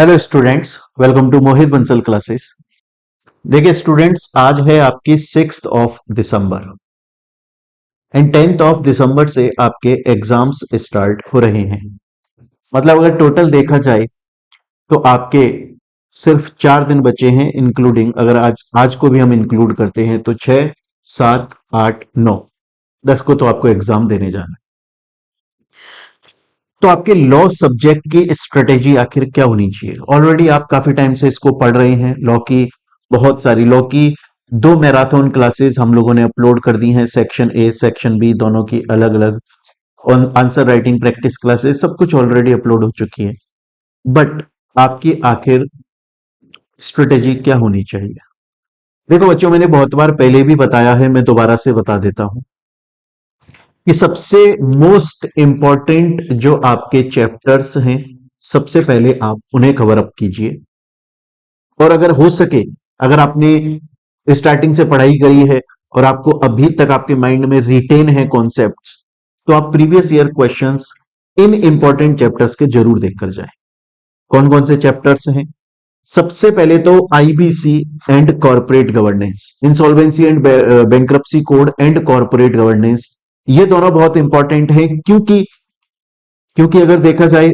Hello students, welcome to Mohit Bansal classes. देखिए students, आज है आपकी 6 दिसंबर एंड 10 दिसंबर से आपके एग्जाम्स स्टार्ट हो रहे हैं। मतलब अगर टोटल देखा जाए तो आपके सिर्फ 4 दिन बचे हैं, इंक्लूडिंग अगर आज को भी हम इंक्लूड करते हैं तो 6, 7, 8, 9, 10 को तो आपको एग्जाम देने जाना है। तो आपके लॉ सब्जेक्ट की स्ट्रेटेजी आखिर क्या होनी चाहिए? ऑलरेडी आप काफी टाइम से इसको पढ़ रहे हैं। लॉ की बहुत सारी लॉ की 2 मैराथन क्लासेस हम लोगों ने अपलोड कर दी हैं, सेक्शन ए सेक्शन बी दोनों की अलग अलग। और आंसर राइटिंग प्रैक्टिस क्लासेस सब कुछ ऑलरेडी अपलोड हो चुकी है। बट आपकी आखिर स्ट्रेटेजी क्या होनी चाहिए? देखो बच्चों, मैंने बहुत बार पहले भी बताया है, मैं दोबारा से बता देता हूं कि सबसे मोस्ट इंपॉर्टेंट जो आपके चैप्टर्स हैं, सबसे पहले आप उन्हें कवर अप कीजिए। और अगर हो सके, अगर आपने स्टार्टिंग से पढ़ाई करी है और आपको अभी तक आपके माइंड में रिटेन है कॉन्सेप्ट्स, तो आप previous year questions in important chapters के जरूर देखकर जाएं। कौन कौन से चैप्टर्स हैं? सबसे पहले तो IBC and corporate governance, insolvency and bankruptcy code and corporate governance, ये दोनों बहुत इंपॉर्टेंट हैं। क्योंकि क्योंकि अगर देखा जाए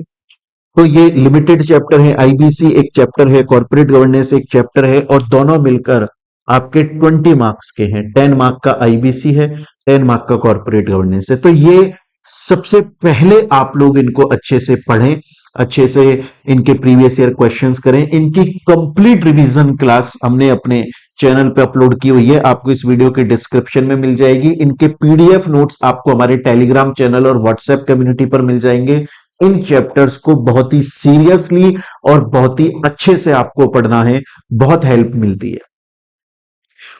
तो ये लिमिटेड चैप्टर है। आईबीसी एक चैप्टर है, कॉर्पोरेट गवर्नेंस एक चैप्टर है, और दोनों मिलकर आपके 20 मार्क्स के हैं। 10 मार्क का आईबीसी है, 10 मार्क का कॉर्पोरेट गवर्नेंस है। तो ये सबसे पहले आप लोग इनको अच्छे से पढ़ें, अच्छे से इनके प्रीवियस ईयर क्वेश्चंस करें। इनकी कंप्लीट रिवीजन क्लास हमने अपने चैनल पे अपलोड की हुई है, आपको इस वीडियो के डिस्क्रिप्शन में मिल जाएगी। इनके पीडीएफ नोट्स आपको हमारे टेलीग्राम चैनल और व्हाट्सएप कम्युनिटी पर मिल जाएंगे। इन चैप्टर्स को बहुत ही सीरियसली और बहुत ही अच्छे से आपको पढ़ना है, बहुत हेल्प मिलती है।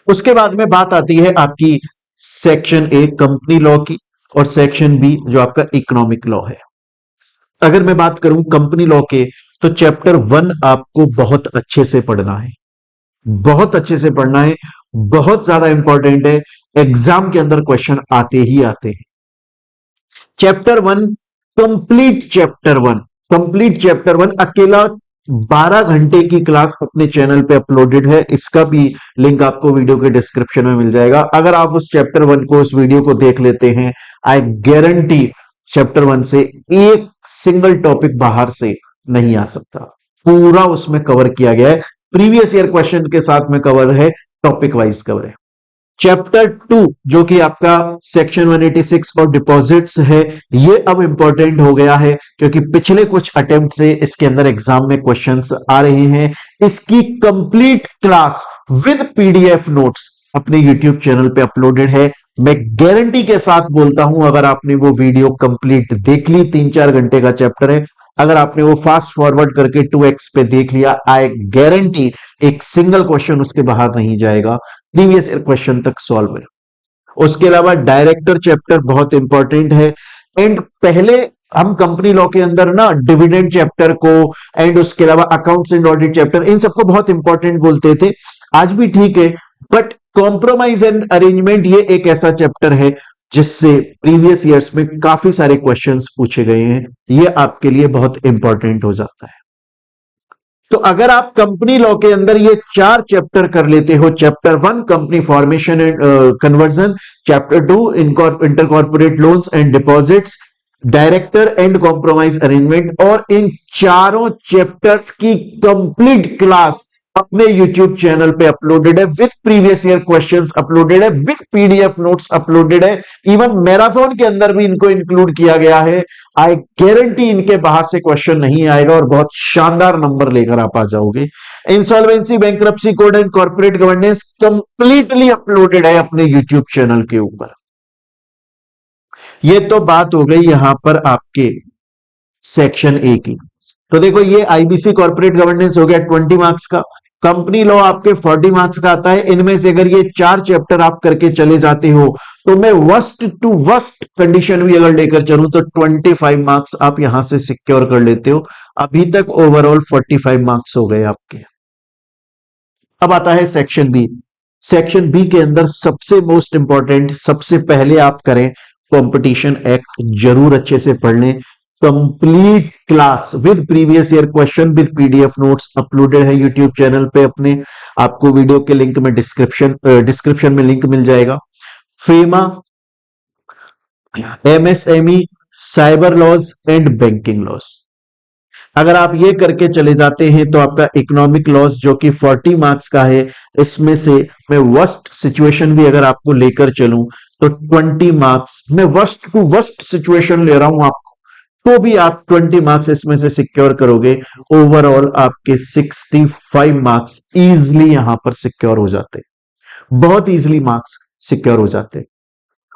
उसके बाद में बात आती है आपकी सेक्शन ए कंपनी लॉ की, और सेक्शन बी जो आपका इकोनॉमिक लॉ है। अगर मैं बात करूं कंपनी लॉ के, तो चैप्टर 1 आपको बहुत अच्छे से पढ़ना है, बहुत अच्छे से पढ़ना है, बहुत ज्यादा इंपॉर्टेंट है। एग्जाम के अंदर क्वेश्चन आते ही आते हैं। चैप्टर 1, कंप्लीट चैप्टर 1 अकेला 12 घंटे की क्लास अपने चैनल पे अपलोडेड है। इसका भी लिंक आपको वीडियो के डिस्क्रिप्शन में मिल जाएगा। अगर आप उस चैप्टर 1 को, उस वीडियो को देख लेते हैं, आई गारंटी चैप्टर 1 से एक सिंगल टॉपिक बाहर से नहीं आ सकता। पूरा उसमें कवर किया गया है, प्रीवियस ईयर क्वेश्चन के साथ में कवर है, टॉपिक वाइज कवर है। चैप्टर 2 जो कि आपका सेक्शन 186 और डिपॉजिट्स है, ये अब इंपॉर्टेंट हो गया है क्योंकि पिछले कुछ अटेम्प्ट से इसके अंदर एग्जाम में क्वेश्चंस आ रहे हैं। इसकी complete class with PDF notes अपने यूट्यूब चैनल पे अपलोडेड है। मैं गारंटी के साथ बोलता हूं, अगर आपने वो वीडियो कंप्लीट देख ली, 3-4 घंटे का चैप्टर है, अगर आपने वो फास्ट फॉरवर्ड करके 2x पे देख लिया, आई गारंटी एक सिंगल क्वेश्चन उसके बाहर नहीं जाएगा, प्रीवियस ईयर क्वेश्चन तक सॉल्व है। उसके अलावा डायरेक्टर चैप्टर बहुत इंपॉर्टेंट है। एंड पहले हम कंपनी लॉ के अंदर ना डिविडेंड चैप्टर को एंड उसके अलावा अकाउंट्स एंड ऑडिट चैप्टर, इन सबको बहुत इंपॉर्टेंट बोलते थे। आज भी ठीक है, बट कॉम्प्रोमाइज एंड अरेंजमेंट ये एक ऐसा चैप्टर है जिससे प्रीवियस ईयर्स में काफी सारे क्वेश्चंस पूछे गए हैं। ये आपके लिए बहुत इंपॉर्टेंट हो जाता है। तो अगर आप कंपनी लॉ के अंदर ये 4 चैप्टर कर लेते हो, chapter 1 company formation and conversion, chapter 2 inter corporate loans and deposits, director and compromise arrangement, और इन चारों चैप्टर्स की कंप्लीट क्लास अपने YouTube चैनल पे अपलोडेड है, with previous year questions uploaded है, विद पीडीएफ नोट्स अपलोडेड है। इवन मैराथन के अंदर भी इनको इंक्लूड किया गया है। आई गारंटी इनके बाहर से क्वेश्चन नहीं आएगा और बहुत शानदार नंबर लेकर आप आ जाओगे। Insolvency, bankruptcy code and corporate governance completely uploaded है अपने यूट्यूब चैनल के ऊपर। ये तो बात हो गई यहां पर आपके सेक्शन ए की। तो देखो, ये आईबीसी कॉर्पोरेट गवर्नेंस हो गया 20 मार्क्स का, कंपनी लॉ आपके 40 मार्क्स का आता है। इनमें से अगर ये 4 चैप्टर आप करके चले जाते हो, तो मैं वर्स्ट टू वर्स्ट कंडीशन भी अगर लेकर चलूं तो 25 मार्क्स आप यहां से सिक्योर कर लेते हो। अभी तक ओवरऑल 45 मार्क्स हो गए आपके। अब आता है सेक्शन बी। सेक्शन बी के अंदर सबसे मोस्ट इंपॉर्टेंट, सबसे पहले आप करें कंपटीशन एक्ट, जरूर अच्छे से पढ़ लें। Complete class with previous year question with PDF notes uploaded है यूट्यूब चैनल पे अपने। आपको वीडियो के लिंक में डिस्क्रिप्शन में लिंक मिल जाएगा। FEMA, MSME, cyber laws and banking laws, अगर आप ये करके चले जाते हैं तो आपका इकोनॉमिक लॉस जो कि 40 मार्क्स का है, इसमें से मैं वर्स्ट सिचुएशन भी अगर आपको लेकर चलूं तो 20 मार्क्स, मैं वर्स्ट टू वर्स्ट सिचुएशन ले रहा हूं आपको, तो भी आप 20 मार्क्स इसमें से सिक्योर करोगे। ओवरऑल आपके 65 मार्क्स इजीली यहां पर सिक्योर हो जाते, बहुत इजीली मार्क्स सिक्योर हो जाते।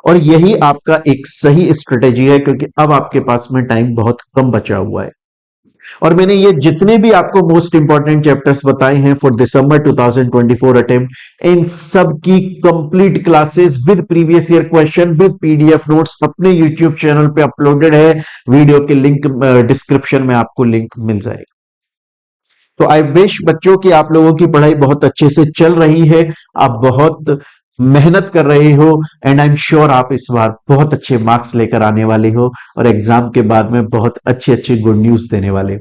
और यही आपका एक सही स्ट्रेटेजी है, क्योंकि अब आपके पास में टाइम बहुत कम बचा हुआ है। और मैंने ये जितने भी आपको मोस्ट इंपॉर्टेंट चैप्टर्स बताए हैं फॉर दिसंबर 2024 अटेम्प्ट, इन सब की complete classes with previous year question with PDF notes अपने यूट्यूब चैनल पे अपलोडेड है। वीडियो के लिंक डिस्क्रिप्शन में आपको लिंक मिल जाएगा। तो आई विश बच्चों की आप लोगों की पढ़ाई बहुत अच्छे से चल रही है, आप बहुत मेहनत कर रहे हो, एंड आई एम श्योर आप इस बार बहुत अच्छे मार्क्स लेकर आने वाले हो और एग्जाम के बाद में बहुत अच्छे अच्छे गुड न्यूज देने वाले हो।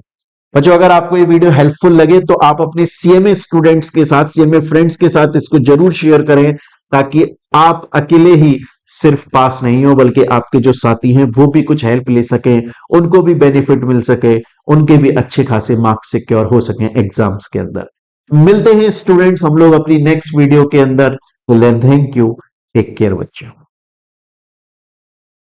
बच्चों, अगर आपको ये वीडियो हेल्पफुल लगे तो आप अपने सीएमए स्टूडेंट्स के साथ, सीएमए फ्रेंड्स के साथ इसको जरूर शेयर करें, ताकि आप अकेले ही सिर्फ पास नहीं हो, बल्कि आपके जो साथी हैं वो भी कुछ हेल्प ले सके, उनको भी बेनिफिट मिल सके, उनके भी अच्छे खासे मार्क्स सिक्योर हो सके एग्जाम्स के अंदर। मिलते हैं स्टूडेंट्स हम लोग अपनी नेक्स्ट वीडियो के अंदर। थैंक यू, टेक केयर बच्चों।